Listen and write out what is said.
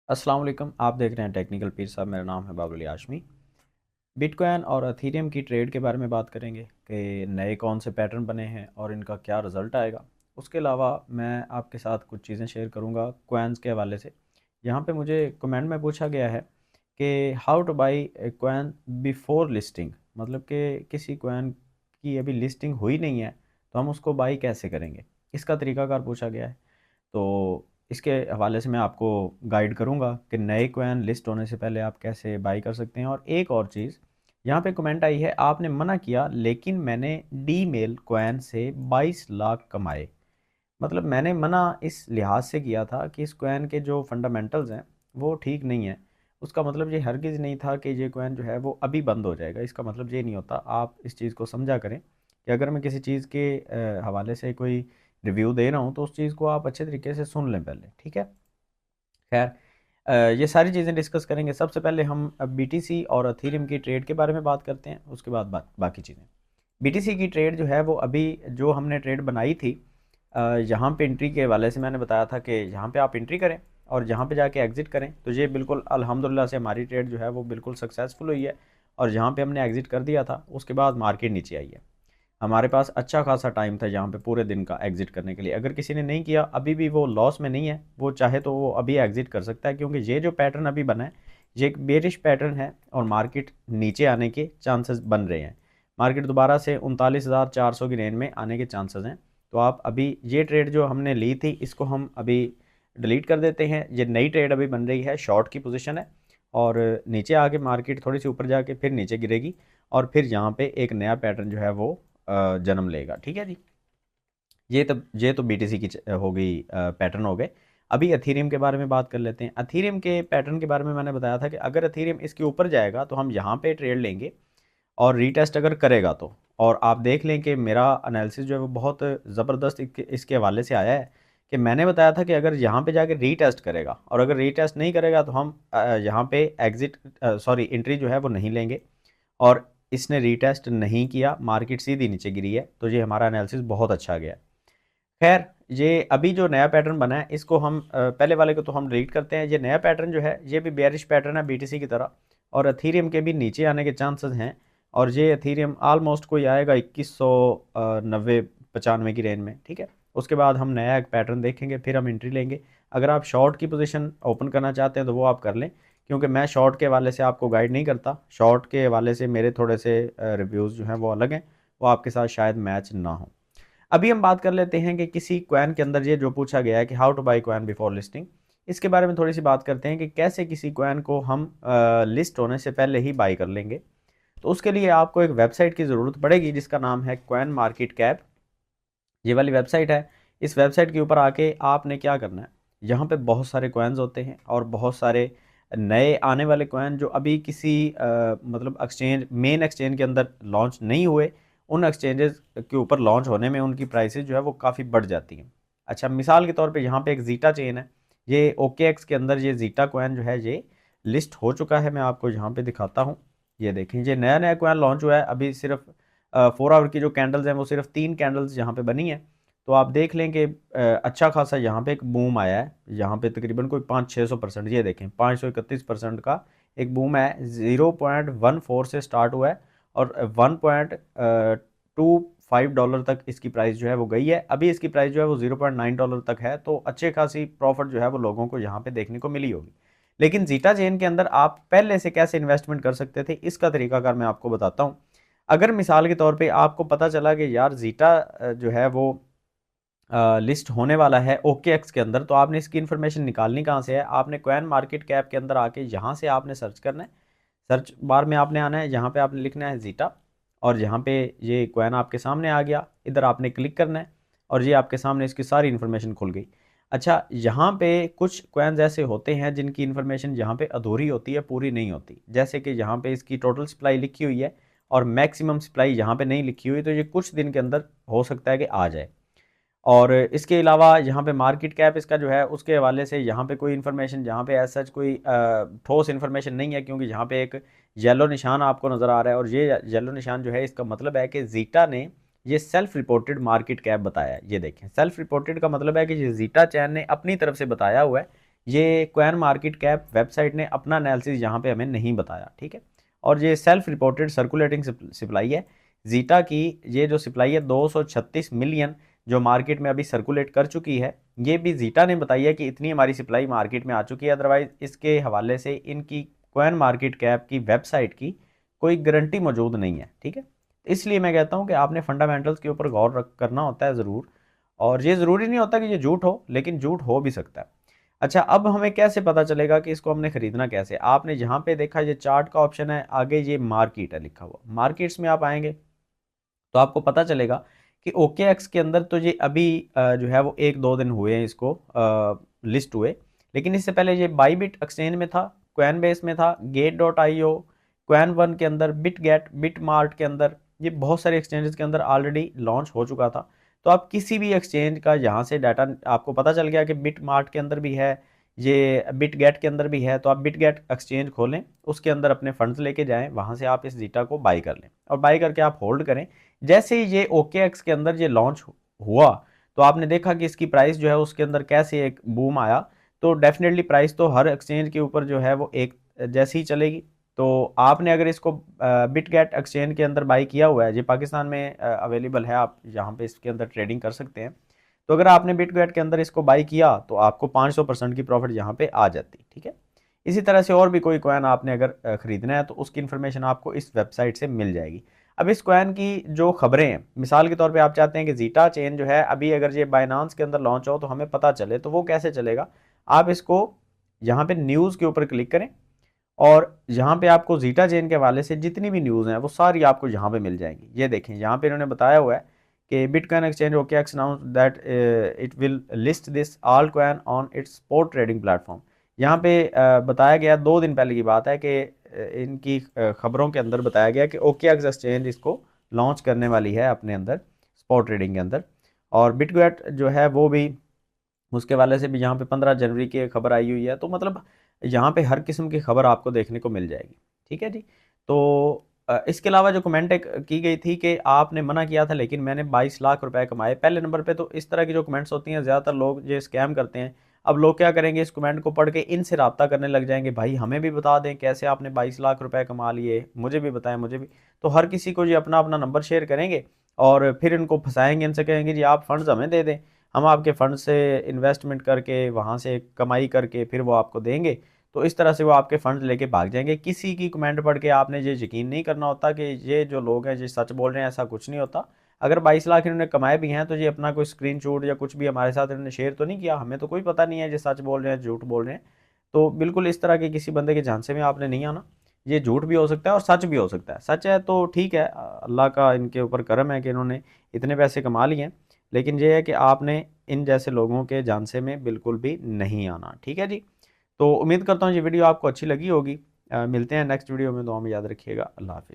अस्सलाम वालेकुम। आप देख रहे हैं टेक्निकल पीर साहब। मेरा नाम है बाबुल आशमी। बिटकॉइन और अथीरियम की ट्रेड के बारे में बात करेंगे कि नए कौन से पैटर्न बने हैं और इनका क्या रिज़ल्ट आएगा। उसके अलावा मैं आपके साथ कुछ चीज़ें शेयर करूंगा कॉइन्स के हवाले से। यहाँ पे मुझे कमेंट में पूछा गया है कि how two by a coin before listing, मतलब कि किसी कॉइन की अभी लिस्टिंग हुई नहीं है तो हम उसको बाई कैसे करेंगे, इसका तरीकाकार पूछा गया है। तो इसके हवाले से मैं आपको गाइड करूंगा कि नए कॉइन लिस्ट होने से पहले आप कैसे बाई कर सकते हैं। और एक और चीज़, यहाँ पे कमेंट आई है, आपने मना किया लेकिन मैंने डी मेल कॉइन से 22 लाख कमाए। मतलब मैंने मना इस लिहाज से किया था कि इस कॉइन के जो फंडामेंटल्स हैं वो ठीक नहीं है। उसका मतलब ये हरगिज़ नहीं था कि ये कॉइन जो है वो अभी बंद हो जाएगा। इसका मतलब ये नहीं होता। आप इस चीज़ को समझा करें कि अगर मैं किसी चीज़ के हवाले से कोई रिव्यू दे रहा हूँ तो उस चीज़ को आप अच्छे तरीके से सुन लें पहले, ठीक है। खैर, ये सारी चीज़ें डिस्कस करेंगे। सबसे पहले हम बीटीसी और अथीरियम की ट्रेड के बारे में बात करते हैं, उसके बाद बाकी चीज़ें। बीटीसी की ट्रेड जो है वो अभी जो हमने ट्रेड बनाई थी, यहाँ पे एंट्री के हवाले से मैंने बताया था कि यहाँ पे आप एंट्री करें और जहाँ पे जाके एग्ज़िट करें। तो ये बिल्कुल अल्हम्दुलिल्लाह से हमारी ट्रेड जो है वो बिल्कुल सक्सेसफुल हुई है। और जहाँ पे हमने एग्ज़िट कर दिया था उसके बाद मार्केट नीचे आई है। हमारे पास अच्छा खासा टाइम था यहाँ पे पूरे दिन का एग्ज़िट करने के लिए। अगर किसी ने नहीं किया अभी भी वो लॉस में नहीं है, वो चाहे तो वो अभी एग्ज़िट कर सकता है, क्योंकि ये जो पैटर्न अभी बना है ये एक बेरिश पैटर्न है और मार्केट नीचे आने के चांसेस बन रहे हैं। मार्केट दोबारा से 39,400 की रेंज में आने के चांसेस हैं। तो आप अभी ये ट्रेड जो हमने ली थी इसको हम अभी डिलीट कर देते हैं। ये नई ट्रेड अभी बन रही है, शॉर्ट की पोजीशन है और नीचे आके मार्केट थोड़ी सी ऊपर जाके फिर नीचे गिरेगी और फिर यहाँ पे एक नया पैटर्न जो है वो जन्म लेगा, ठीक है जी। ये तो बीटीसी की हो गई, पैटर्न हो गए। अभी अथीरियम के बारे में बात कर लेते हैं। अथीरियम के पैटर्न के बारे में मैंने बताया था कि अगर अथीरियम इसके ऊपर जाएगा तो हम यहाँ पे ट्रेड लेंगे और रीटेस्ट अगर करेगा तो। और आप देख लें कि मेरा एनालिसिस जो है वो बहुत ज़बरदस्त इसके हवाले से आया है कि मैंने बताया था कि अगर यहाँ पे जाके रीटेस्ट करेगा और अगर रीटेस्ट नहीं करेगा तो हम यहाँ पे एग्ज़िट सॉरी एंट्री जो है वो नहीं लेंगे। और इसने रीटेस्ट नहीं किया, मार्केट सीधी नीचे गिरी है, तो ये हमारा एनालिसिस बहुत अच्छा गया। खैर, ये अभी जो नया पैटर्न बना है इसको हम पहले वाले को तो हम डिलीट करते हैं। ये नया पैटर्न जो है ये भी बेयरिश पैटर्न है बीटीसी की तरह और अथीरियम के भी नीचे आने के चांसेस हैं। और ये अथीरियम आलमोस्ट कोई आएगा 2190-95 की रेंज में, ठीक है। उसके बाद हम नया एक पैटर्न देखेंगे, फिर हम एंट्री लेंगे। अगर आप शॉर्ट की पोजीशन ओपन करना चाहते हैं तो वो आप कर लें, क्योंकि मैं शॉर्ट के हवाले से आपको गाइड नहीं करता। शॉर्ट के हवाले से मेरे थोड़े से रिव्यूज़ जो हैं वो अलग हैं, वो आपके साथ शायद मैच ना हो। अभी हम बात कर लेते हैं कि किसी क्वैन के अंदर ये जो पूछा गया है कि how two by coin before listing, इसके बारे में थोड़ी सी बात करते हैं कि कैसे किसी क्वैन को हम लिस्ट होने से पहले ही बाई कर लेंगे। तो उसके लिए आपको एक वेबसाइट की ज़रूरत पड़ेगी जिसका नाम है क्वैन मार्केट कैप। ये वाली वेबसाइट है। इस वेबसाइट के ऊपर आके आपने क्या करना है, यहाँ पे बहुत सारे कॉइन्स होते हैं और बहुत सारे नए आने वाले कॉइन जो अभी किसी मतलब एक्सचेंज, मेन एक्सचेंज के अंदर लॉन्च नहीं हुए, उन एक्सचेंजेस के ऊपर लॉन्च होने में उनकी प्राइसेस जो है वो काफ़ी बढ़ जाती हैं। अच्छा, मिसाल के तौर पे यहाँ पे एक जीटा चेन है। ये OKX के अंदर ये जीटा कॉइन जो है ये लिस्ट हो चुका है। मैं आपको यहाँ पे दिखाता हूँ। ये देखें, ये नया नया कॉइन लॉन्च हुआ है। अभी सिर्फ 4 आवर की जो कैंडल्स हैं वो सिर्फ 3 कैंडल्स यहाँ पे बनी है। तो आप देख लें कि अच्छा खासा यहाँ पे एक बूम आया है। यहाँ पे तकरीबन कोई 500-600%, ये देखें 531% का एक बूम है। 0.14 से स्टार्ट हुआ है और 1.25 डॉलर तक इसकी प्राइस जो है वो गई है। अभी इसकी प्राइस जो है वो 0.9 डॉलर तक है। तो अच्छे खासी प्रॉफिट जो है वो लोगों को यहाँ पे देखने को मिली होगी। लेकिन जीटा चेन के अंदर आप पहले से कैसे इन्वेस्टमेंट कर सकते थे, इसका तरीकाकार मैं आपको बताता हूँ। अगर मिसाल के तौर पे आपको पता चला कि यार जीटा जो है वो लिस्ट होने वाला है OKX के अंदर, तो आपने इसकी इन्फॉर्मेशन निकालनी कहाँ से है, आपने कॉइन मार्केट कैप के अंदर आके यहाँ से आपने सर्च करना है। सर्च बार में आपने आना है, यहाँ पे आपने लिखना है जीटा और यहाँ पे ये कॉइन आपके सामने आ गया। इधर आपने क्लिक करना है और ये आपके सामने इसकी सारी इन्फॉर्मेशन खुल गई। अच्छा, यहाँ पे कुछ कॉइन्स ऐसे होते हैं जिनकी इन्फॉर्मेशन यहाँ पे अधूरी होती है, पूरी नहीं होती। जैसे कि यहाँ पे इसकी टोटल सप्लाई लिखी हुई है और मैक्सिमम सप्लाई यहाँ पे नहीं लिखी हुई, तो ये कुछ दिन के अंदर हो सकता है कि आ जाए। और इसके अलावा यहाँ पे मार्केट कैप इसका जो है उसके हवाले से यहाँ पे कोई इन्फॉर्मेशन, यहाँ पे ऐसा कोई ठोस इन्फॉर्मेशन नहीं है, क्योंकि यहाँ पे एक येलो निशान आपको नज़र आ रहा है और ये येलो निशान जो है इसका मतलब है कि जीटा ने ये सेल्फ रिपोर्टेड मार्केट कैप बताया है। ये देखें, सेल्फ रिपोर्टेड का मतलब है कि ये जीटा चैन ने अपनी तरफ से बताया हुआ है ये क्वेन मार्केट कैप वेबसाइट ने अपना एनालिसिस यहाँ पे हमें नहीं बताया, ठीक है। और ये सेल्फ रिपोर्टेड सर्कुलेटिंग सप्लाई है जीटा की। ये जो सप्लाई है 236 मिलियन जो मार्केट में अभी सर्कुलेट कर चुकी है, ये भी जीटा ने बताई है कि इतनी हमारी सप्लाई मार्केट में आ चुकी है। अदरवाइज इसके हवाले से इनकी क्वेन मार्केट कैप की वेबसाइट की कोई गारंटी मौजूद नहीं है, ठीक है। इसलिए मैं कहता हूँ कि आपने फंडामेंटल्स के ऊपर गौर करना होता है ज़रूर, और ये ज़रूरी नहीं होता कि ये झूठ हो, लेकिन झूठ हो भी सकता है। अच्छा, अब हमें कैसे पता चलेगा कि इसको हमने खरीदना कैसे? आपने जहाँ पे देखा ये चार्ट का ऑप्शन है, आगे ये मार्केट है लिखा हुआ, मार्केट्स में आप आएंगे तो आपको पता चलेगा कि ओके एक्स के अंदर तो ये अभी जो है वो 1-2 दिन हुए हैं इसको लिस्ट हुए, लेकिन इससे पहले ये बाईबिट एक्सचेंज में था, क्वैन बेस में था, get dot I O, Qwen one के अंदर, बिट गेट, बिट मार्ट के अंदर, ये बहुत सारे एक्सचेंजेस के अंदर ऑलरेडी लॉन्च हो चुका था। तो आप किसी भी एक्सचेंज का यहाँ से डाटा आपको पता चल गया कि बिट मार्ट के अंदर भी है, ये बिट गेट के अंदर भी है, तो आप बिट गेट एक्सचेंज खोलें, उसके अंदर अपने फंड्स लेके जाएं, वहाँ से आप इस जीटा को बाई कर लें और बाई करके आप होल्ड करें। जैसे ही ये ओके एक्स के अंदर ये लॉन्च हुआ तो आपने देखा कि इसकी प्राइस जो है उसके अंदर कैसे एक बूम आया। तो डेफिनेटली प्राइस तो हर एक्सचेंज के ऊपर जो है वो एक जैसी ही चलेगी। तो आपने अगर इसको बिटगेट एक्सचेंज के अंदर बाई किया हुआ है, ये पाकिस्तान में अवेलेबल है, आप यहाँ पे इसके अंदर ट्रेडिंग कर सकते हैं। तो अगर आपने बिटगेट के अंदर इसको बाई किया तो आपको 500% की प्रॉफिट यहाँ पे आ जाती, ठीक है। इसी तरह से और भी कोई कॉइन आपने अगर खरीदना है तो उसकी इन्फॉर्मेशन आपको इस वेबसाइट से मिल जाएगी। अब इस कॉइन की जो खबरें हैं, मिसाल के तौर पे आप चाहते हैं कि जीटा चेन जो है अभी अगर ये बाइनांस के अंदर लॉन्च हो तो हमें पता चले, तो वो कैसे चलेगा? आप इसको यहाँ पे न्यूज़ के ऊपर क्लिक करें और यहाँ पे आपको जीटा चेन के हवाले से जितनी भी न्यूज़ हैं वो सारी आपको यहाँ पे मिल जाएंगी। ये देखें, यहाँ पे इन्होंने बताया हुआ है कि bitcoin exchange OKX announce that it will list this all coin on it's spot trading platform. यहाँ पे बताया गया, 2 दिन पहले की बात है कि इनकी खबरों के अंदर बताया गया कि OKX एक्सचेंज इसको लॉन्च करने वाली है अपने अंदर स्पॉट ट्रेडिंग के अंदर। और बिटगेट जो है वो भी उसके वाले से भी यहाँ पे 15 जनवरी की खबर आई हुई है। तो मतलब यहाँ पे हर किस्म की खबर आपको देखने को मिल जाएगी, ठीक है जी। तो इसके अलावा जो कमेंट एक की गई थी कि आपने मना किया था लेकिन मैंने 22 लाख रुपए कमाए पहले नंबर पे, तो इस तरह की जो कमेंट्स होती हैं ज़्यादातर लोग ये स्कैम करते हैं। अब लोग क्या करेंगे, इस कमेंट को पढ़ के इनसे रब्ता करने लग जाएंगे, भाई हमें भी बता दें कैसे आपने 22 लाख रुपए कमा लिए, मुझे भी बताएं, मुझे भी। तो हर किसी को ये अपना अपना नंबर शेयर करेंगे और फिर इनको फंसाएंगे, इनसे कहेंगे जी आप फंड्स हमें दे दें, हम आपके फंड से इन्वेस्टमेंट करके वहाँ से कमाई करके फिर वो आपको देंगे। तो इस तरह से वो आपके फंड लेके भाग जाएंगे। किसी की कमेंट पढ़ के आपने ये यकीन नहीं करना होता कि ये जो लोग हैं ये सच बोल रहे हैं, ऐसा कुछ नहीं होता। अगर 22 लाख इन्होंने कमाए भी हैं तो ये अपना कोई स्क्रीनशॉट या कुछ भी हमारे साथ इन्होंने शेयर तो नहीं किया, हमें तो कोई पता नहीं है ये सच बोल रहे हैं झूठ बोल रहे हैं। तो बिल्कुल इस तरह के किसी बंदे के झांसे में आपने नहीं आना। ये झूठ भी हो सकता है और सच भी हो सकता है। सच है तो ठीक है, अल्लाह का इनके ऊपर करम है कि इन्होंने इतने पैसे कमा लिए हैं, लेकिन ये है कि आपने इन जैसे लोगों के झांसे में बिल्कुल भी नहीं आना, ठीक है जी। तो उम्मीद करता हूँ ये वीडियो आपको अच्छी लगी होगी। मिलते हैं नेक्स्ट वीडियो में, दुआ में याद रखिएगा। अल्लाह हाफिज़।